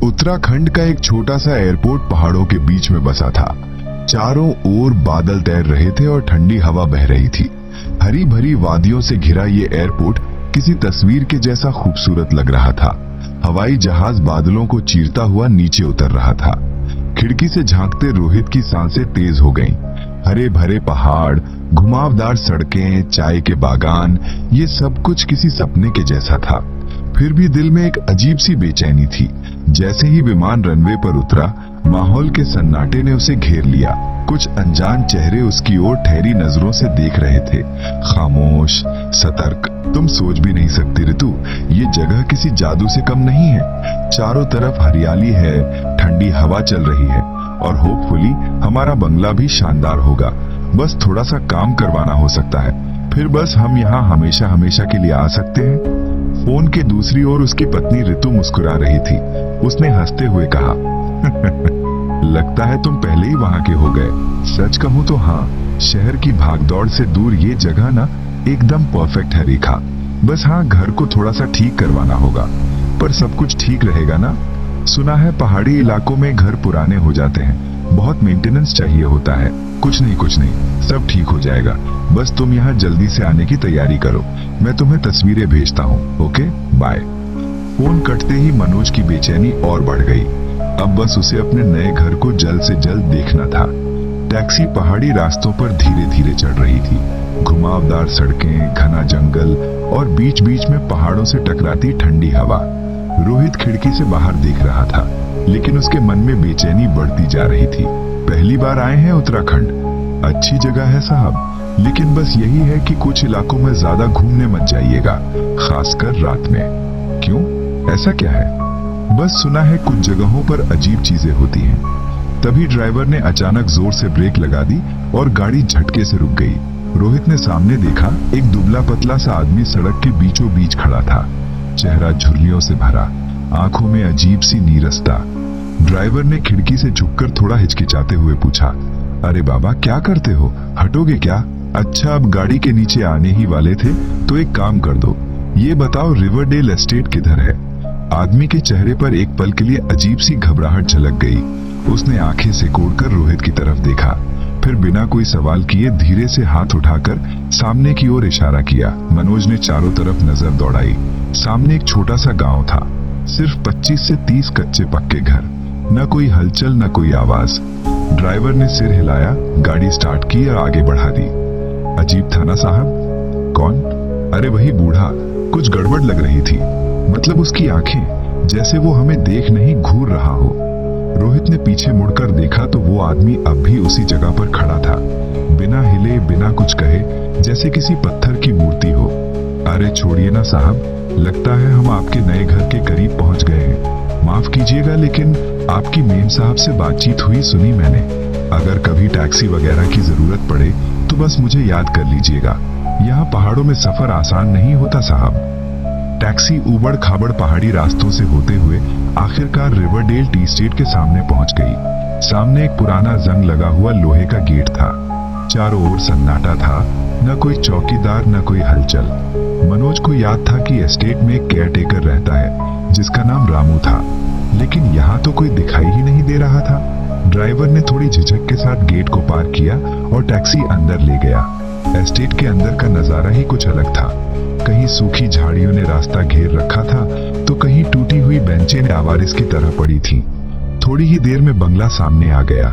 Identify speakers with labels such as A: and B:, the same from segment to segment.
A: उत्तराखंड का एक छोटा सा एयरपोर्ट पहाड़ों के बीच में बसा था। चारों ओर बादल तैर रहे थे और ठंडी हवा बह रही थी। हरी भरी वादियों से घिरा ये एयरपोर्ट किसी तस्वीर के जैसा खूबसूरत लग रहा था। हवाई जहाज बादलों को चीरता हुआ नीचे उतर रहा था। खिड़की से झांकते रोहित की सांसें तेज हो गईं। हरे भरे पहाड़, घुमावदार सड़कें, चाय के बागान, ये सब कुछ किसी सपने के जैसा था। फिर भी दिल में एक अजीब सी बेचैनी थी। जैसे ही विमान रनवे पर उतरा, माहौल के सन्नाटे ने उसे घेर लिया। कुछ अनजान चेहरे उसकी ओर ठहरी नजरों से देख रहे थे, खामोश, सतर्क। तुम सोच भी नहीं सकती ऋतु, ये जगह किसी जादू से कम नहीं है। चारों तरफ हरियाली है, ठंडी हवा चल रही है और होपफुली हमारा बंगला भी शानदार होगा। बस थोड़ा सा काम करवाना हो सकता है, फिर बस हम यहाँ हमेशा हमेशा के लिए आ सकते हैं। फोन के दूसरी ओर उसकी पत्नी ऋतु मुस्कुरा रही थी। उसने हंसते हुए कहा, लगता है तुम पहले ही वहां के हो गए। सच कहूं तो हाँ, शहर की भागदौड़ से दूर ये जगह ना एकदम परफेक्ट है रेखा। बस हाँ, घर को थोड़ा सा ठीक करवाना होगा, पर सब कुछ ठीक रहेगा ना। सुना है पहाड़ी इलाकों में घर पुराने हो जाते हैं, बहुत मेंटेनेंस चाहिए होता है। कुछ नहीं, सब ठीक हो जाएगा। बस तुम यहाँ जल्दी से आने की तैयारी करो, मैं तुम्हें तस्वीरें भेजता हूँ। Okay, bye. फोन कटते ही मनोज की बेचैनी और बढ़ गई। अब बस उसे अपने नए घर को जल्द से जल्द देखना था। टैक्सी पहाड़ी रास्तों पर धीरे धीरे चढ़ रही थी। घुमावदार सड़कें, घना जंगल और बीच बीच में पहाड़ों से टकराती ठंडी हवा। रोहित खिड़की से बाहर देख रहा था, लेकिन उसके मन में बेचैनी बढ़ती जा रही थी। पहली बार आए हैं उत्तराखंड, अच्छी जगह है साहब, लेकिन बस यही है कि कुछ इलाकों में ज्यादा घूमने मत जाइएगा, खासकर रात में। क्यों, ऐसा क्या है? बस सुना है कुछ जगहों पर अजीब चीजें होती हैं। तभी ड्राइवर ने अचानक जोर से ब्रेक लगा दी और गाड़ी झटके से रुक गई। रोहित ने सामने देखा, एक दुबला पतला सा आदमी सड़क के बीचों बीच खड़ा था। चेहरा झुर्रियों से भरा, आंखों में अजीब सी नीरसता। ड्राइवर ने खिड़की से झुककर थोड़ा हिचकिचाते हुए पूछा, अरे बाबा, क्या करते हो, हटोगे क्या? अच्छा, अब गाड़ी के नीचे आने ही वाले थे तो एक काम कर दो, ये बताओ रिवरडेल एस्टेट किधर है? आदमी के चेहरे पर एक पल के लिए अजीब सी घबराहट झलक गई। उसने आंखें सिकोड़कर रोहित की तरफ देखा, फिर बिना कोई सवाल किए धीरे से हाथ उठाकर सामने की ओर इशारा किया। मनोज ने चारों तरफ नजर दौड़ाई। सामने एक छोटा सा गांव था, सिर्फ 25 से 30 कच्चे पक्के घर, न कोई हलचल न कोई आवाज। ड्राइवर ने सिर हिलाया, गाड़ी स्टार्ट की और आगे बढ़ा दी। अजीब था ना साहब? कौन? अरे वही बूढ़ा। कुछ गड़बड़ लग रही थी, मतलब उसकी आंखें, जैसे वो हमें देख नहीं घूर रहा हो। रोहित ने पीछे मुड़कर देखा तो वो आदमी अब भी उसी जगह पर खड़ा था, बिना हिले, बिना कुछ कहे, जैसे किसी पत्थर की मूर्ति हो। अरे छोड़िए ना साहब, लगता है हम आपके नए घर के करीब पहुंच गए हैं। माफ कीजिएगा, लेकिन आपकी मेम साहब से बातचीत हुई सुनी मैंने। अगर कभी टैक्सी वगैरह की जरूरत पड़े तो बस मुझे याद कर लीजिएगा। यहाँ पहाड़ों में सफर आसान नहीं होता साहब। टैक्सी ऊबड़ खाबड़ पहाड़ी रास्तों से होते हुए आखिरकार रिवरडेल टी स्टेट के सामने पहुंच गई। सामने एक पुराना जंग लगा हुआ लोहे का गेट था। चारों ओर सन्नाटा था, न कोई चौकीदार न कोई हलचल। मनोज को याद था कि एस्टेट में एक केयरटेकर रहता है जिसका नाम रामू था, लेकिन यहाँ तो कोई दिखाई ही नहीं दे रहा था। ड्राइवर ने थोड़ी झिझक के साथ गेट को पार किया और टैक्सी अंदर ले गया। एस्टेट के अंदर का नजारा ही कुछ अलग था। कहीं सूखी झाड़ियों ने रास्ता घेर रखा था तो कहीं टूटी हुई बेंचें आवारिस की तरह पड़ी थी। थोड़ी ही देर में बंगला सामने आ गया।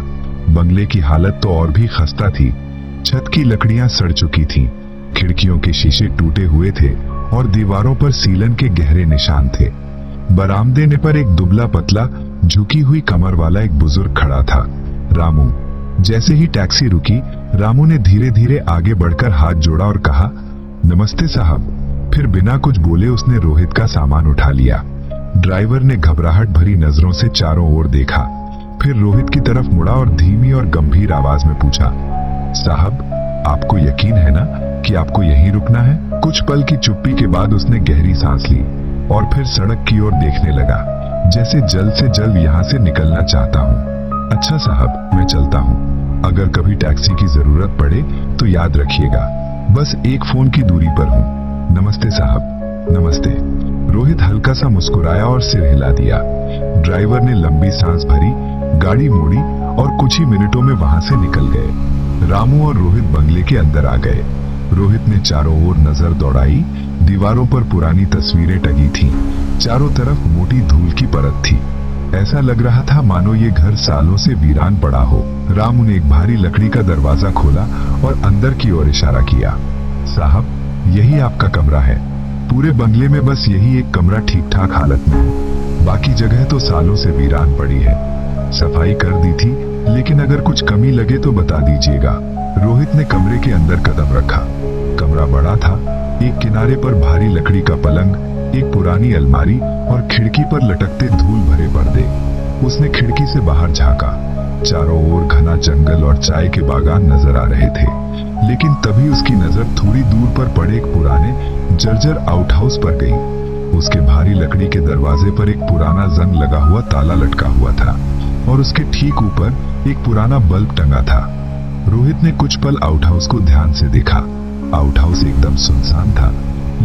A: बंगले की हालत तो और भी खस्ता थी। छत की लकड़ियां सड़ चुकी थीं, खिड़कियों के शीशे टूटे हुए थे और दीवारों पर सीलन के गहरे निशान थे। बरामदे ने पर एक दुबला पतला, झुकी हुई कमर वाला एक बुजुर्ग खड़ा था, रामू। जैसे ही टैक्सी रुकी, रामू ने धीरे धीरे आगे बढ़कर हाथ जोड़ा और कहा, नमस्ते साहब। फिर बिना कुछ बोले उसने रोहित का सामान उठा लिया। ड्राइवर ने घबराहट भरी नजरों से चारों ओर देखा, फिर रोहित की तरफ मुड़ा और धीमी और गंभीर आवाज में पूछा, साहब, आपको यकीन है ना कि आपको यहीं रुकना है? कुछ पल की चुप्पी के बाद उसने गहरी सांस ली और फिर सड़क की ओर देखने लगा, जैसे जल्द से जल्द यहाँ से निकलना चाहता हूँ। अच्छा साहब, मैं चलता हूँ। अगर कभी टैक्सी की जरूरत पड़े तो याद रखिएगा, बस एक फोन की दूरी पर हूँ। नमस्ते साहब, नमस्ते। रोहित हल्का सा मुस्कुराया और सिर हिला दिया। ड्राइवर ने लंबी सांस भरी, गाड़ी मोड़ी और कुछ ही मिनटों में वहां से निकल गए। रामू और रोहित बंगले के अंदर आ गए। रोहित ने चारों ओर नजर दौड़ाई। दीवारों पर पुरानी तस्वीरें टंगी थीं। चारों तरफ मोटी धूल की परत थी। ऐसा लग रहा था मानो ये घर सालों से वीरान पड़ा हो। रामू ने एक भारी लकड़ी का दरवाजा खोला और अंदर की ओर इशारा किया। साहब, यही आपका कमरा है। पूरे बंगले में बस यही एक कमरा ठीक ठाक हालत में है, बाकी जगह तो सालों से वीरान पड़ी है। सफाई कर दी थी, लेकिन अगर कुछ कमी लगे तो बता दीजिएगा। रोहित ने कमरे के अंदर कदम रखा। कमरा बड़ा था। एक किनारे पर भारी लकड़ी का पलंग, एक पुरानी अलमारी और खिड़की पर लटकते धूल भरे पर्दे। उसने खिड़की से बाहर झांका। चारों ओर घना जंगल और चाय के बागान नजर आ रहे थे, लेकिन तभी उसकी नजर थोड़ी दूर पर पड़े एक पुराने जर्जर आउटहाउस पर गई। उसके भारी लकड़ी के दरवाजे पर एक पुराना जंग लगा हुआ ताला लटका हुआ था और उसके ठीक ऊपर एक पुराना बल्ब टंगा था। रोहित ने कुछ पल आउटहाउस को ध्यान से देखा। आउटहाउस एकदम सुनसान था,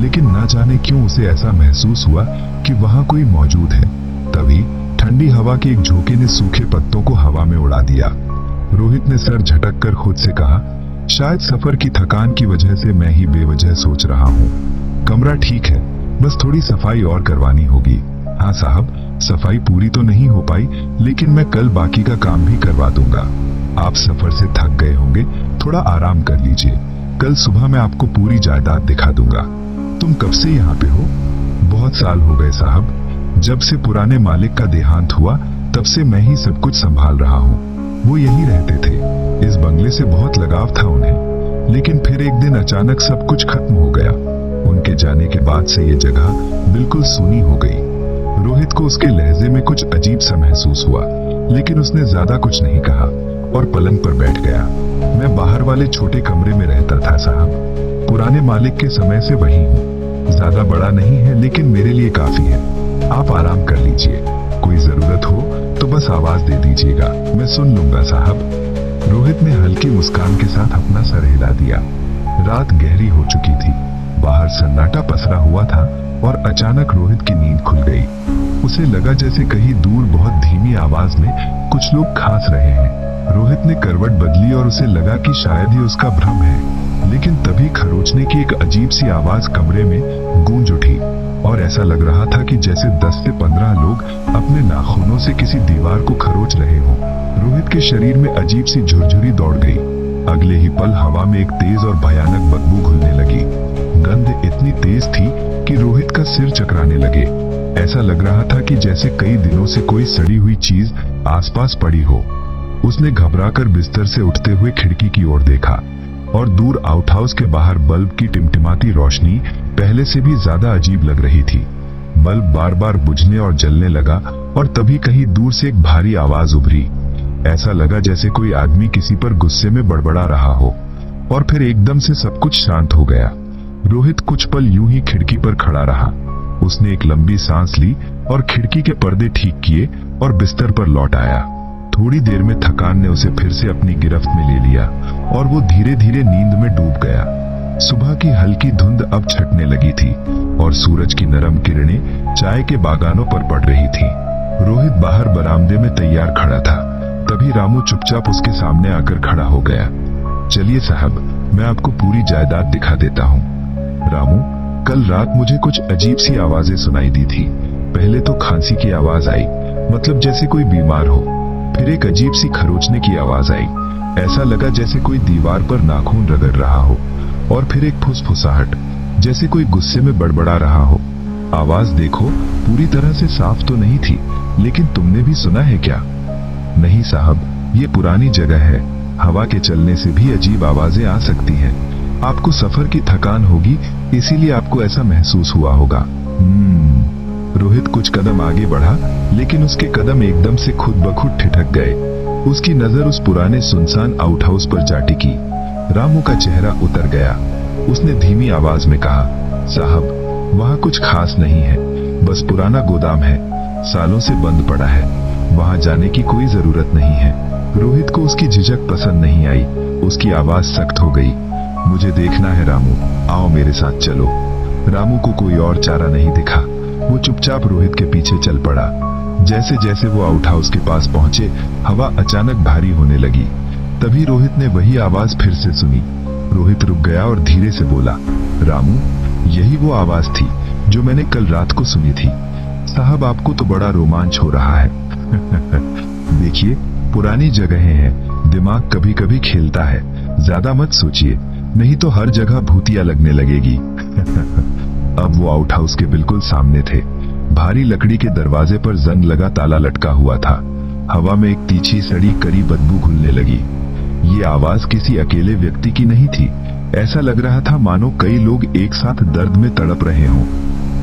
A: लेकिन न जाने क्यों उसे ऐसा महसूस हुआ कि वहां कोई मौजूद है। तभी ठंडी हवा के एक झोंके ने सूखे पत्तों को हवा में उड़ा दिया। रोहित ने सर झटक कर खुद से कहा, शायद सफर की थकान की वजह से मैं ही बेवजह सोच रहा हूँ। कमरा ठीक है, बस थोड़ी सफाई और करवानी होगी। हाँ साहब, सफाई पूरी तो नहीं हो पाई, लेकिन मैं कल बाकी का काम भी करवा दूंगा। आप सफर से थक गए होंगे, थोड़ा आराम कर लीजिए। कल सुबह मैं आपको पूरी जायदाद दिखा दूंगा। तुम कब से यहाँ पे हो? बहुत साल हो गए साहब। जब से पुराने मालिक का देहांत हुआ, तब से मैं ही सब कुछ संभाल रहा हूँ। वो यही रहते थे। इस बंगले से बहुत लगाव था उन्हें, लेकिन फिर एक दिन अचानक सब कुछ खत्म हो गया। उनके जाने के बाद से ये जगह बिल्कुल सूनी हो गई। रोहित को उसके लहजे में कुछ अजीब सा महसूस हुआ, लेकिन उसने ज्यादा कुछ नहीं कहा और पलंग पर बैठ गया। मैं बाहर वाले छोटे कमरे में रहता था साहब। पुराने मालिक के समय से वही हूँ। ज्यादा बड़ा नहीं है, लेकिन मेरे लिए काफी है। आप आराम कर लीजिए। कोई जरूरत हो तो बस आवाज दे दीजिएगा, मैं सुन लूंगा साहब। रोहित ने हल्की मुस्कान के साथ अपना सर हिला दिया। रात गहरी हो चुकी थी। बाहर सन्नाटा पसरा हुआ था और अचानक रोहित की नींद खुल गई। उसे लगा जैसे कहीं दूर बहुत धीमी आवाज में कुछ लोग खांस रहे हैं। रोहित ने करवट बदली और उसे लगा कि शायद ही उसका भ्रम है, लेकिन तभी खरोचने की एक अजीब सी आवाज कमरे में गूंज उठी और ऐसा लग रहा था कि जैसे 10 से 15 लोग अपने नाखूनों से किसी दीवार को खरोच रहे हों। रोहित के शरीर में अजीब सी झुरझुरी दौड़ गई। अगले ही पल हवा में एक तेज और भयानक बदबू घुलने लगी। गंध इतनी तेज थी कि रोहित का सिर चकराने लगे। ऐसा लग रहा था कि जैसे कई दिनों से कोई सड़ी हुई चीज आसपास पड़ी हो। उसने घबराकर बिस्तर से उठते हुए खिड़की की ओर देखा और दूर आउटहाउस के बाहर बल्ब की टिमटिमाती रोशनी पहले से भी ज्यादा अजीब लग रही थी। बल्ब बार बार बुझने और जलने लगा और तभी कहीं दूर से एक भारी आवाज उभरी। ऐसा लगा जैसे कोई आदमी किसी पर गुस्से में बड़बड़ा रहा हो और फिर एकदम से सब कुछ शांत हो गया। रोहित कुछ पल यूं ही खिड़की पर खड़ा रहा। उसने एक लंबी सांस ली और खिड़की के पर्दे ठीक किए और बिस्तर पर लौट आया। थोड़ी देर में थकान ने उसे फिर से अपनी गिरफ्त में ले लिया और वो धीरे धीरे नींद में डूब गया। सुबह की हल्की धुंध अब छटने लगी थी और सूरज की नरम किरणें चाय के बागानों पर पड़ रही थी। रोहित बाहर बरामदे में तैयार खड़ा था। तभी रामू चुपचाप उसके सामने आकर खड़ा हो गया। चलिए साहब, मैं आपको पूरी जायदाद दिखा देता हूँ। रामू, कल रात मुझे कुछ अजीब सी आवाजें सुनाई दी थी। पहले तो खांसी की आवाज आई, मतलब जैसे कोई बीमार हो। फिर एक अजीब सी खरोचने की आवाज आई। ऐसा लगा जैसे कोई दीवार पर नाखून रगड़ रहा हो। और फिर एक फुसफुसाहट, जैसे कोई गुस्से में बड़बड़ा रहा हो। आवाज देखो, पूरी तरह से साफ तो नहीं थी, लेकिन तुमने भी सुना है क्या? नहीं साहब, ये पुरानी जगह है। हवा के चलने से भी अजीब आवाजें आ सकती हैं। आपको सफर की थकान होगी, इसीलिए आपको ऐसा महसूस हुआ होगा। रोहित कुछ कदम आगे बढ़ा, लेकिन उसके कदम एकदम से खुद ब खुद ठिठक गए। उसकी नजर उस पुराने सुनसान आउटहाउस पर जा टिकी। रामू का चेहरा उतर गया। उसने धीमी आवाज में कहा, साहब, वहाँ कुछ खास नहीं है, बस पुराना गोदाम है, सालों से बंद पड़ा है। वहाँ जाने की कोई जरूरत नहीं है। रोहित को उसकी झिझक पसंद नहीं आई। उसकी आवाज सख्त हो गई। मुझे देखना है रामू, आओ मेरे साथ चलो। रामू को कोई और चारा नहीं दिखा। वो चुपचाप रोहित के पीछे चल पड़ा। जैसे जैसे वो आउट हाउस के पास पहुंचे, हवा अचानक भारी होने लगी। तभी रोहित ने वही आवाज फिर से सुनी। रोहित रुक गया और धीरे से बोला, रामू, यही वो आवाज थी जो मैंने कल रात को सुनी थी। साहब, आपको तो बड़ा रोमांच हो रहा है। देखिए, पुरानी जगहें हैं, दिमाग कभी कभी खेलता है। ज्यादा मत सोचिए, नहीं तो हर जगह भूतिया लगने लगेगी। अब वो आउट हाउस के बिल्कुल सामने थे। भारी लकड़ी के दरवाजे पर जंग लगा ताला लटका हुआ था। हवा में एक तीखी सड़ी करी बदबू घुलने लगी। ये आवाज किसी अकेले व्यक्ति की नहीं थी। ऐसा लग रहा था मानो कई लोग एक साथ दर्द में तड़प रहे हों।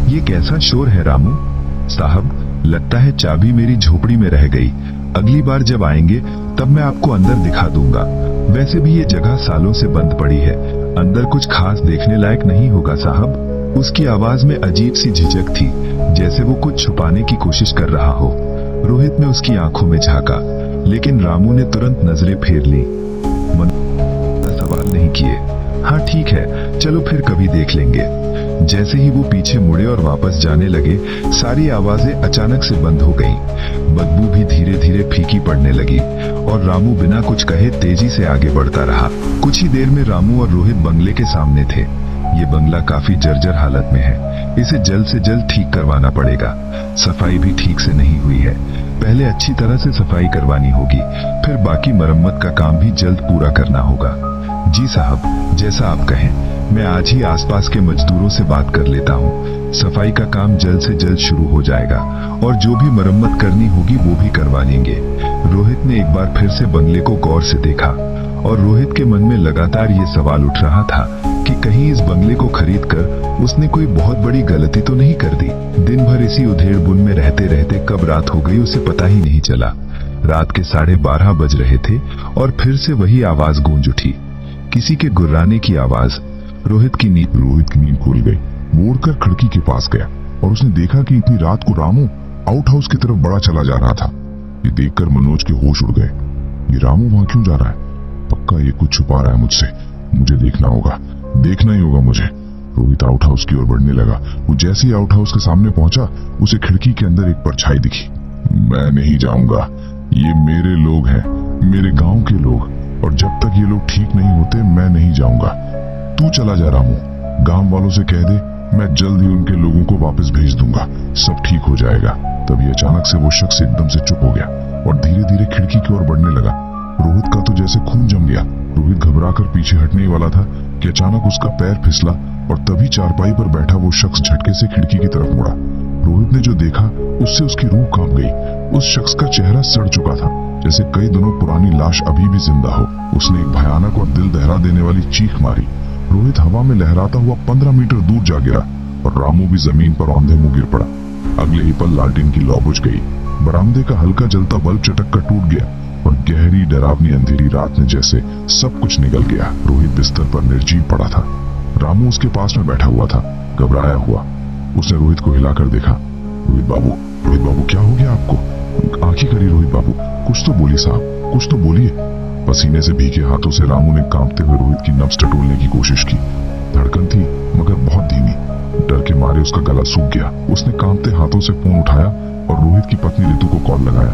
A: ये कैसा शोर है रामू? साहब, लगता है चाबी मेरी झोपड़ी में रह गई। अगली बार जब आएंगे तब मैं आपको अंदर दिखा दूंगा। वैसे भी ये जगह सालों से बंद पड़ी है, अंदर कुछ खास देखने लायक नहीं होगा साहब। उसकी आवाज में अजीब सी झिझक थी, जैसे वो कुछ छुपाने की कोशिश कर रहा हो। रोहित ने उसकी आंखों में झांका, लेकिन रामू ने तुरंत नजरें फेर ली। सवाल नहीं किए। हाँ ठीक है, चलो फिर कभी देख लेंगे। जैसे ही वो पीछे मुड़े और वापस जाने लगे, सारी आवाजें अचानक से बंद हो गईं। बदबू भी धीरे धीरे फीकी पड़ने लगी और रामू बिना कुछ कहे तेजी से आगे बढ़ता रहा। कुछ ही देर में रामू और रोहित बंगले के सामने थे। ये बंगला काफी जर्जर हालत में है, इसे जल्द से जल्द ठीक करवाना पड़ेगा। सफाई भी ठीक से नहीं हुई है। पहले अच्छी तरह से सफाई करवानी होगी, फिर बाकी मरम्मत का काम भी जल्द पूरा करना होगा। जी साहब, जैसा आप कहें। मैं आज ही आसपास के मजदूरों से बात कर लेता हूँ। सफाई का काम जल्द से जल्द शुरू हो जाएगा और जो भी मरम्मत करनी होगी वो भी करवा लेंगे। रोहित ने एक बार फिर से बंगले को गौर से देखा और रोहित के मन में लगातार ये सवाल उठ रहा था कि कहीं इस बंगले को खरीदकर उसने कोई बहुत बड़ी गलती तो नहीं कर दी। दिन भर इसी उधेड़ बुन में रहते रहते कब रात हो गई उसे पता ही नहीं चला। रात के 12:30 बज रहे थे और फिर से वही आवाज गूंज उठी, किसी के गुर्राने की आवाज। रोहित की नींद खुल गई। मुड़कर खिड़की के पास गया और उसने देखा कि इतनी रात को रामू आउट हाउस की तरफ बड़ा चला जा रहा था। ये देखकर मनोज के होश उड़ गए। ये रामू वहां क्यों जा रहा है? पक्का ये कुछ छुपा रहा है मुझसे। मुझे देखना ही होगा मुझे। रोहित आउट हाउस की ओर बढ़ने लगा। वो जैसे ही आउट हाउस के सामने पहुंचा, उसे खिड़की के अंदर एक परछाई दिखी। मैं नहीं जाऊंगा, ये मेरे लोग हैं, मेरे गांव के लोग, और जब तक ये लोग ठीक नहीं होते मैं नहीं जाऊंगा। तू चला जा रामू, गांव वालों से कह दे मैं जल्द ही उनके लोगों को वापस भेज दूंगा, सब ठीक हो जाएगा। तभी अचानक से वो शख्स एकदम से चुप हो गया और धीरे धीरे खिड़की की ओर बढ़ने लगा। रोहित का तो जैसे खून जम गया। रोहित घबराकर पीछे हटने ही वाला था कि अचानक उसका पैर फिसला और तभी चारपाई पर बैठा वो शख्स झटके से खिड़की की तरफ मुड़ा। रोहित ने जो देखा उससे उसकी रूह कांप गई। उस शख्स का चेहरा सड़ चुका था, जैसे कई दिनों पुरानी लाश अभी भी जिंदा हो। उसने एक भयानक और दिल दहला देने वाली चीख मारी। रोहित हवा में लहराता हुआ 15 मीटर दूर जा गिरा और रामू भी जमीन पर औंधे मुंह गिर पड़ा। अगले ही पल लालटेन की लौ बुझ गई। बरामदे का हल्का जलता बल्ब चटक कर टूट गया और गहरी डरावनी अंधेरी रात में जैसे सब कुछ निकल गया। रोहित बिस्तर पर निर्जीव पड़ा था। रामू उसके पास में बैठा हुआ था, घबराया हुआ। उसने रोहित को हिलाकर देखा। रोहित बाबू क्या हो गया आपको? आंखें करी रोहित बाबू, कुछ तो बोलिए साहब, कुछ तो बोलिए। पसीने से भीगे हाथों से रामू ने कांपते हुए रोहित की नब्ज टटोलने की कोशिश की। धड़कन थी मगर बहुत धीमी। डर के मारे उसका गला सूख गया। उसने कांपते हाथों से फोन उठाया और रोहित की पत्नी ऋतु को कॉल लगाया।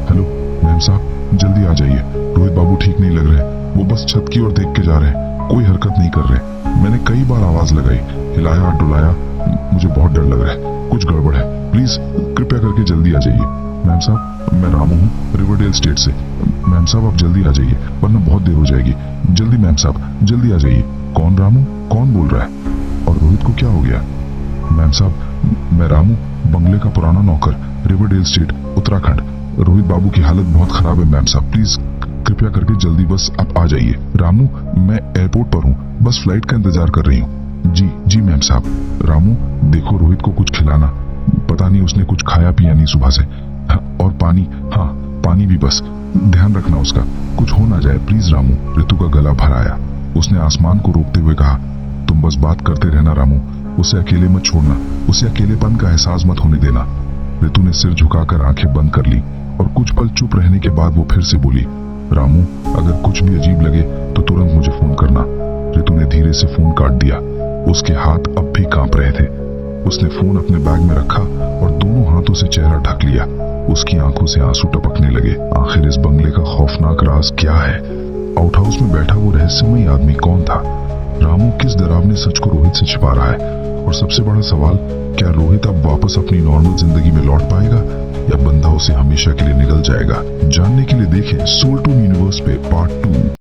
A: हेलो मैम साहब, जल्दी आ जाइए। रोहित बाबू ठीक नहीं लग रहे, वो बस छत की ओर देख के जा रहे हैं, कोई हरकत नहीं कर रहे। मैंने कई बार आवाज लगाई, हिलाया डुलाया, मुझे बहुत डर लग रहा है, कुछ गड़बड़ है, प्लीज कृपया करके जल्दी आ जाइए। मैम साहब, मैं रामू हूँ, रिवरडेल स्टेट से। मैम साहब आप जल्दी आ जाइए वरना बहुत देर हो जाएगी। जल्दी मैम साहब, जल्दी आ जाइए। कौन रामू? कौन बोल रहा है? और रोहित को क्या हो गया? मैम साहब, मैं रामू, बंगले का पुराना नौकर, रिवरडेल स्टेट, उत्तराखंड। रोहित बाबू की हालत बहुत खराब है मैम साहब, प्लीज कृपया करके जल्दी बस आप आ जाइए। रामू, मैं एयरपोर्ट पर हूँ, बस फ्लाइट का इंतजार कर रही हूँ। जी मैम साहब। रामू देखो, रोहित को कुछ खिलाना, पता नहीं उसने कुछ खाया पिया नहीं सुबह से। और पानी, हाँ पानी भी, बस ध्यान रखना उसका, कुछ हो ना जाए प्लीज रामू। ऋतु का गला भर आया। उसने आसमान को रोकते हुए कहा, तुम बस बात करते रहना रामू, उसे अकेले मत छोड़ना, उसे अकेलेपन का एहसास मत होने देना। ऋतु ने सिर झुकाकर आंखें बंद कर ली और कुछ पल चुप रहने के बाद वो फिर से बोली, रामू अगर कुछ भी अजीब लगे तो तुरंत मुझे फोन करना। ऋतु ने धीरे से फोन काट दिया। उसके हाथ अब भी कांप रहे थे। उसने फोन अपने बैग में रखा और दोनों हाथों से चेहरा ढक लिया। उसकी आंखों से आंसू टपकने लगे। आखिर इस बंगले का खौफनाक राज क्या है? आउट हाउस में बैठा वो रहस्यमयी आदमी कौन था? रामू किस डरावने सच को रोहित से छिपा रहा है? और सबसे बड़ा सवाल, क्या रोहित अब वापस अपनी नॉर्मल जिंदगी में लौट पाएगा या बंदा उसे हमेशा के लिए निगल जाएगा? जानने के लिए देखें सोल टून यूनिवर्स पे पार्ट 2।